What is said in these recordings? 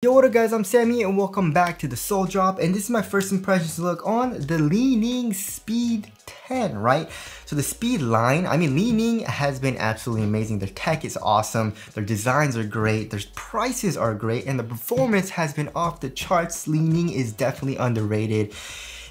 Yo, what up guys, I'm Sammy and welcome back to the Soul Drop, and this is my first impressions look on the Li-Ning Speed 10, right? So the Speed line, Li-Ning has been absolutely amazing. Their tech is awesome, their designs are great, their prices are great, and the performance has been off the charts. Li-Ning is definitely underrated.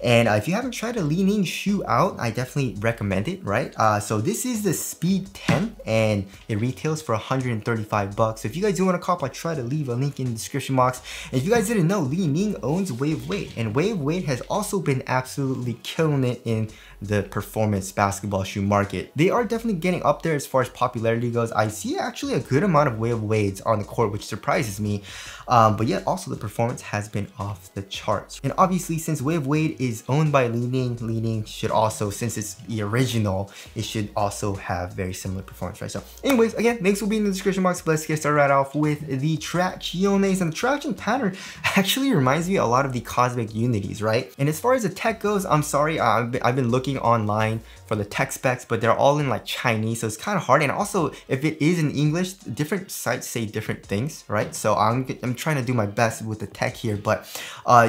And if you haven't tried a Li-Ning shoe out, I definitely recommend it, right? So this is the Speed 10 and it retails for 135 bucks. So if you guys do want to cop, I try to leave a link in the description box. And if you guys didn't know, Li-Ning owns Wave Weight, and Wave Weight has also been absolutely killing it in the performance basketball shoe market. They are definitely getting up there as far as popularity goes. I see actually a good amount of Wave Weights on the court, which surprises me. But yet also the performance has been off the charts. And obviously, since Wave Weight is owned by Li-Ning, Li-Ning should also, since it's the original, it should also have very similar performance, right? So anyways, again, links will be in the description box. But let's get started right off with the tracciones. And the traction pattern actually reminds me a lot of the Cosmic Unities, right? And as far as the tech goes, I'm sorry, I've been looking online for the tech specs, but they're all in like Chinese, so it's kind of hard. And also, if it is in English, different sites say different things, right? So I'm trying to do my best with the tech here. But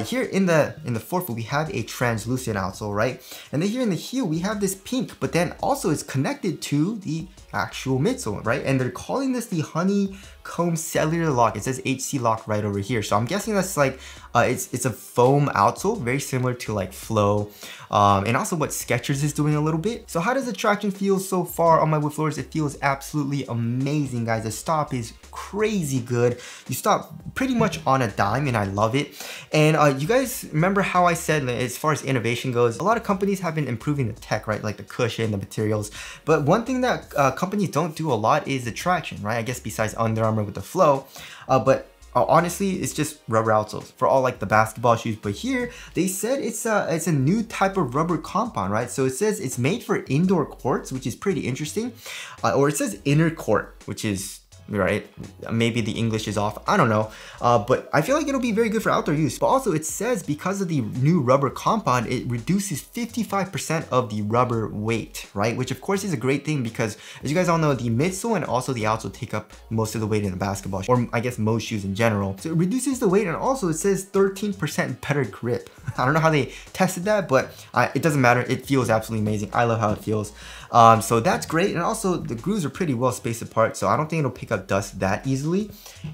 here in the forefoot, we have a translucent outsole, right? And then here in the heel, we have this pink, but then also it's connected to the actual midsole, right? And they're calling this the honeycomb cellular lock. It says HC lock right over here, so I'm guessing that's like it's a foam outsole, very similar to like Flow, and also what Skechers is doing a little bit. So how does the traction feel so far on my wood floors? It feels absolutely amazing, guys. The stop is crazy good. You stop pretty much on a dime, and I love it. And you guys remember how I said, as far as innovation goes, a lot of companies have been improving the tech, right? Like the cushion, the materials. But one thing that companies don't do a lot is the traction, right? I guess besides Under Armour with the Flow, but honestly, it's just rubber outsoles for all like the basketball shoes. But here they said it's a new type of rubber compound, right? So it says it's made for indoor courts, which is pretty interesting, or it says inner court, which is right, maybe the English is off, I don't know, but I feel like it'll be very good for outdoor use. But also it says because of the new rubber compound, it reduces 55% of the rubber weight, right? Which of course is a great thing, because as you guys all know, the midsole and also the outsole take up most of the weight in a basketball shoe, or I guess most shoes in general. So it reduces the weight, and also it says 13% better grip. I don't know how they tested that, but it doesn't matter. It feels absolutely amazing. I love how it feels. So that's great. And also the grooves are pretty well spaced apart, so I don't think it'll pick up dust that easily.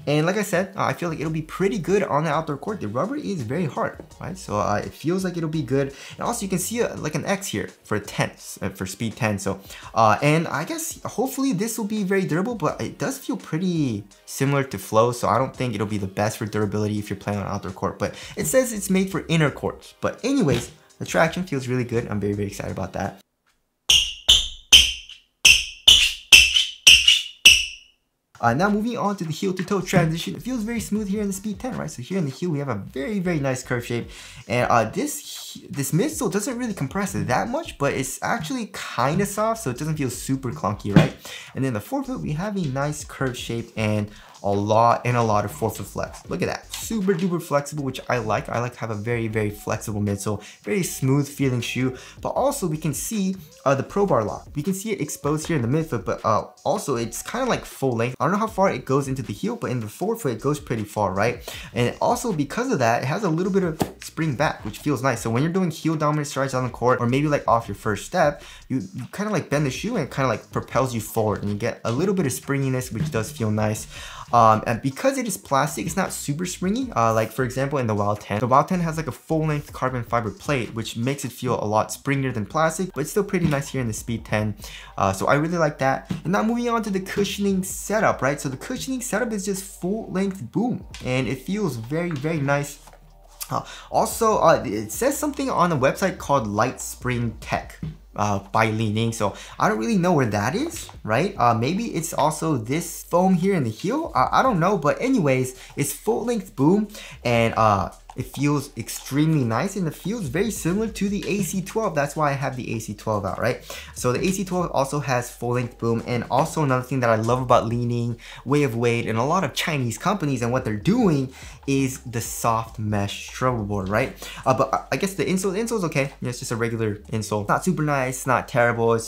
And like I said, I feel like it'll be pretty good on the outdoor court. The rubber is very hard, right? So it feels like it'll be good. And also you can see like an X here for 10, for Speed 10. So and I guess hopefully this will be very durable, but it does feel pretty similar to Flow, so I don't think it'll be the best for durability if you're playing on outdoor court. But it says it's made for inner courts. But anyways, the traction feels really good. I'm very, very excited about that. Now moving on to the heel to toe transition, it feels very smooth here in the Speed 10, right? So here in the heel, we have a very, very nice curve shape, and this midsole doesn't really compress it that much, but it's actually kind of soft, so it doesn't feel super clunky, right? And then the forefoot, we have a nice curve shape and a lot of forefoot flex. Look at that, super duper flexible, which I like. I like to have a very, very flexible midsole, very smooth feeling shoe. But also we can see the Pro Bar lock. We can see it exposed here in the midfoot, but also it's kind of like full length. I don't know how far it goes into the heel, but in the forefoot it goes pretty far, right? And also because of that, it has a little bit of spring back, which feels nice. So when you're doing heel dominant strides on the court, or maybe like off your first step, you kind of like bend the shoe and it kind of like propels you forward, and you get a little bit of springiness, which does feel nice. And because it is plastic, it's not super springy. Like for example, in the Wild 10, the Wild 10 has like a full length carbon fiber plate, which makes it feel a lot springier than plastic, but it's still pretty nice here in the Speed 10. So I really like that. And now moving on to the cushioning setup, right? So the cushioning setup is just full length boom, and it feels very, very nice. Also, it says something on the website called Light Spring Tech by Li-Ning, so I don't really know where that is, right? Maybe it's also this foam here in the heel, I don't know. But anyways, it's full length boom, and it feels extremely nice, and it feels very similar to the AC12. That's why I have the AC12 out, right? So the AC12 also has full length boom. And also another thing that I love about Li-Ning, Wave Weight, and a lot of Chinese companies and what they're doing is the soft mesh struggle board, right? But I guess the insole is okay. You know, it's just a regular insole. Not super nice, not terrible. It's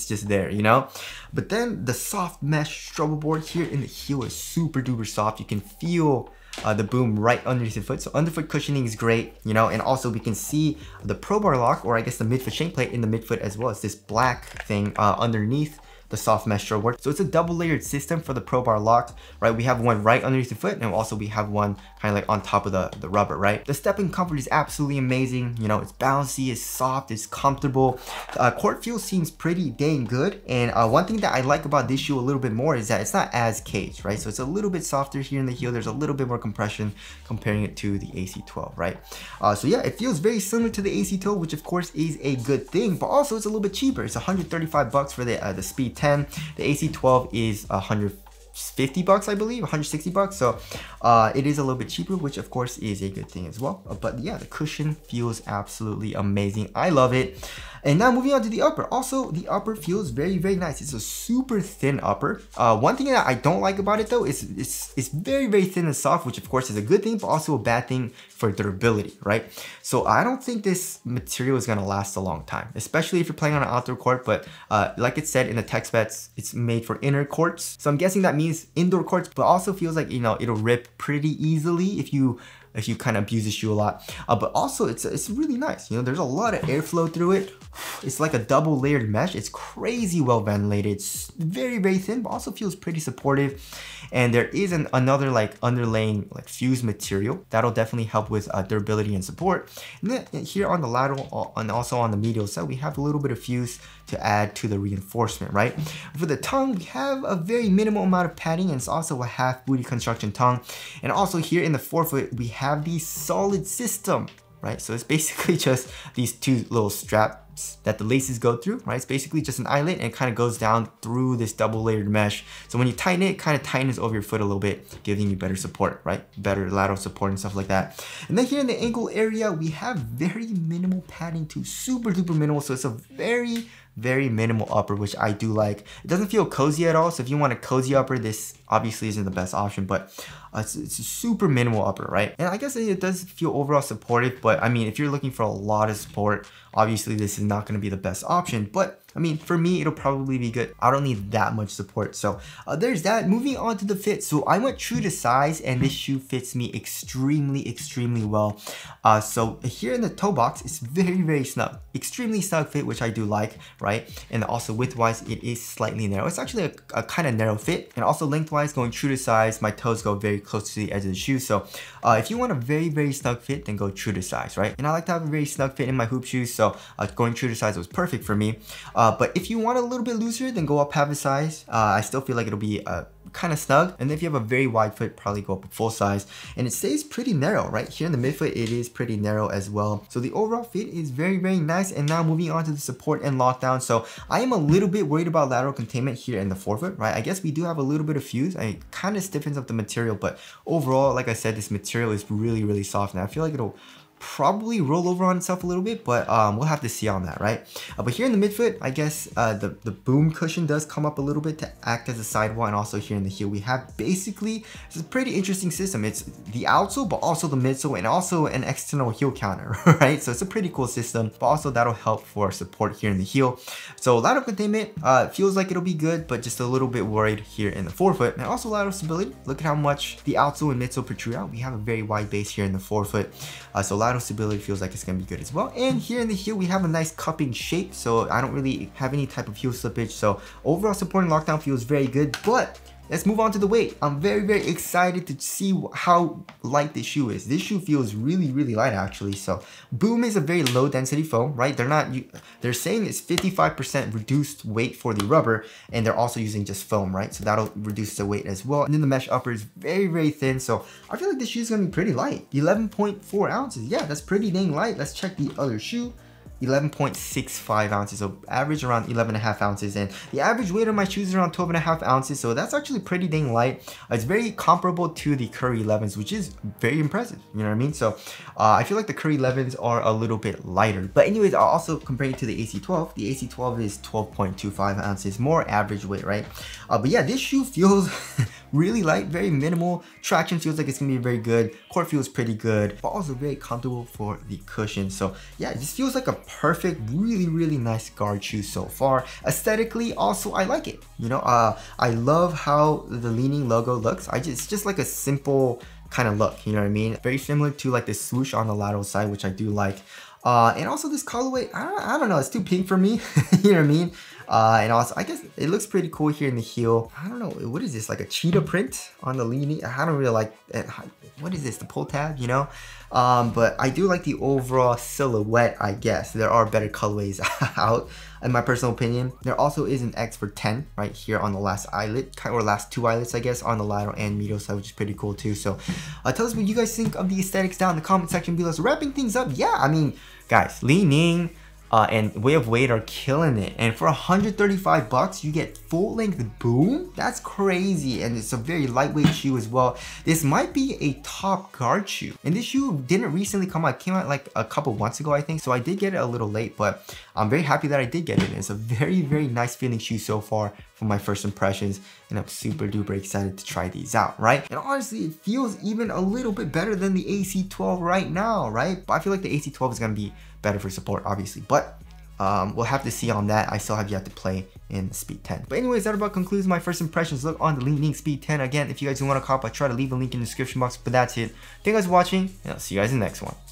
just there, you know? But then the soft mesh struggle board here in the heel is super duper soft. You can feel the boom right underneath the foot. So underfoot cushioning is great, you know, and also we can see the Pro Bar lock, or I guess the midfoot shank plate in the midfoot as well. It's this black thing underneath the soft mesh stroke board. So it's a double layered system for the Pro Bar lock, right? We have one right underneath the foot, and also we have one kind of like on top of the rubber, right? The stepping comfort is absolutely amazing. You know, it's bouncy, it's soft, it's comfortable. Court feel seems pretty dang good. And one thing that I like about this shoe a little bit more is that it's not as caged, right? So it's a little bit softer here in the heel. There's a little bit more compression comparing it to the AC12, right? So yeah, it feels very similar to the AC12, which of course is a good thing, but also it's a little bit cheaper. It's 135 bucks for the Speed 10. The AC12 is 150 bucks, I believe, 160 bucks. So it is a little bit cheaper, which of course is a good thing as well. But yeah, the cushion feels absolutely amazing. I love it. And now moving on to the upper. Also, the upper feels very, very nice. It's a super thin upper. One thing that I don't like about it though is it's very, very thin and soft, which of course is a good thing, but also a bad thing for durability, right? So I don't think this material is gonna last a long time, especially if you're playing on an outdoor court. But like it said in the tech specs, it's made for inner courts. So I'm guessing that means indoor courts, but also feels like, you know, it'll rip pretty easily if you kind of abuse the shoe a lot. But also it's really nice. You know, there's a lot of airflow through it. It's like a double layered mesh. It's crazy well ventilated. It's very, very thin, but also feels pretty supportive. And there is another like underlaying like fused material that'll definitely help with durability and support. And then here on the lateral and also on the medial side, we have a little bit of fuse to add to the reinforcement, right? For the tongue, we have a very minimal amount of padding, and it's also a half booty construction tongue. And also here in the forefoot, we have the solid system, right? So it's basically just these two little straps that the laces go through, right? It's basically just an eyelet, and it kind of goes down through this double layered mesh. So when you tighten it, it kind of tightens over your foot a little bit, giving you better support, right? Better lateral support and stuff like that. And then here in the ankle area, we have very minimal padding too, super duper minimal. So it's a very minimal upper, which I do like. It doesn't feel cozy at all, so if you want a cozy upper, this obviously isn't the best option, but it's a super minimal upper, right? And I guess it does feel overall supportive, but I mean, if you're looking for a lot of support, obviously this is not going to be the best option. But I mean, for me, it'll probably be good. I don't need that much support. So there's that. Moving on to the fit. So I went true to size, and this shoe fits me extremely well. So here in the toe box, it's very snug. Extremely snug fit, which I do like, right? And also width-wise, it is slightly narrow. It's actually a kind of narrow fit. And also length-wise, going true to size, my toes go very close to the edge of the shoe. So if you want a very snug fit, then go true to size, right? And I like to have a very snug fit in my hoop shoes, so going true to size was perfect for me. But if you want a little bit looser, then go up half a size. I still feel like it'll be kind of snug. And if you have a very wide foot, probably go up a full size. And it stays pretty narrow, right? Here in the midfoot, it is pretty narrow as well. So the overall fit is very nice. And now moving on to the support and lockdown. So I am a little bit worried about lateral containment here in the forefoot, right? I guess we do have a little bit of fuse. It kind of stiffens up the material, but overall, like I said, this material is really soft. And I feel like it'll probably roll over on itself a little bit, but we'll have to see on that, right? But here in the midfoot, I guess the boom cushion does come up a little bit to act as a sidewall, and also here in the heel we have basically, it's a pretty interesting system. It's the outsole, but also the midsole, and also an external heel counter, right? So it's a pretty cool system, but also that'll help for support here in the heel. So lateral containment feels like it'll be good, but just a little bit worried here in the forefoot. And also lateral stability, look at how much the outsole and midsole protrude out. We have a very wide base here in the forefoot, so lateral stability feels like it's gonna be good as well. And here in the heel, we have a nice cupping shape, so I don't really have any type of heel slippage. So overall support and lockdown feels very good. But let's move on to the weight. I'm very excited to see how light this shoe is. This shoe feels really light actually. So Boom is a very low density foam, right? They're saying it's 55% reduced weight for the rubber, and they're also using just foam, right? So that'll reduce the weight as well. And then the mesh upper is very thin. So I feel like this shoe is gonna be pretty light. 11.4 ounces. Yeah, that's pretty dang light. Let's check the other shoe. 11.65 ounces, so average around 11.5 ounces, and the average weight of my shoes is around 12.5 ounces, so that's actually pretty dang light. It's very comparable to the Curry 11s, which is very impressive, you know what I mean? So I feel like the Curry 11s are a little bit lighter, but anyways, I'll also compare it to the AC12. The AC12 is 12.25 ounces, more average weight, right? But yeah, this shoe feels really light, very minimal. Traction feels like it's gonna be very good. Court feels pretty good, but also very comfortable for the cushion. So yeah, it just feels like a perfect, really nice guard shoe so far. Aesthetically, also I like it. You know, I love how the Li-Ning logo looks. It's just like a simple kind of look, you know what I mean? Very similar to like the swoosh on the lateral side, which I do like. And also this colorway, I don't know, it's too pink for me, you know what I mean? And also, I guess it looks pretty cool here in the heel. I don't know, what is this, like a cheetah print on the Li-Ning? I don't really like it. What is this, the pull tab, you know? But I do like the overall silhouette, I guess. There are better colorways out, in my personal opinion. There also is an X for 10 right here on the last eyelet, or last two eyelets, I guess, on the lateral and medial side, which is pretty cool too. So tell us what you guys think of the aesthetics down in the comment section below. So wrapping things up, yeah, I mean, guys, Li-Ning and Way of Wade are killing it, and for 135 bucks you get full length boom. That's crazy, and it's a very lightweight shoe as well. This might be a top guard shoe, and this shoe didn't recently come out. It came out like a couple months ago, I think, so I did get it a little late, but I'm very happy that I did get it. It's a very nice feeling shoe so far from my first impressions, and I'm super duper excited to try these out, right? And honestly, it feels even a little bit better than the AC12 right now, right? But I feel like the AC12 is gonna be better for support, obviously, but we'll have to see on that. I still have yet to play in the Speed 10. But anyways, that about concludes my first impressions look on the Li-Ning Speed 10. Again, if you guys do want to cop, I try to leave a link in the description box, but that's it. Thank you guys for watching, and I'll see you guys in the next one.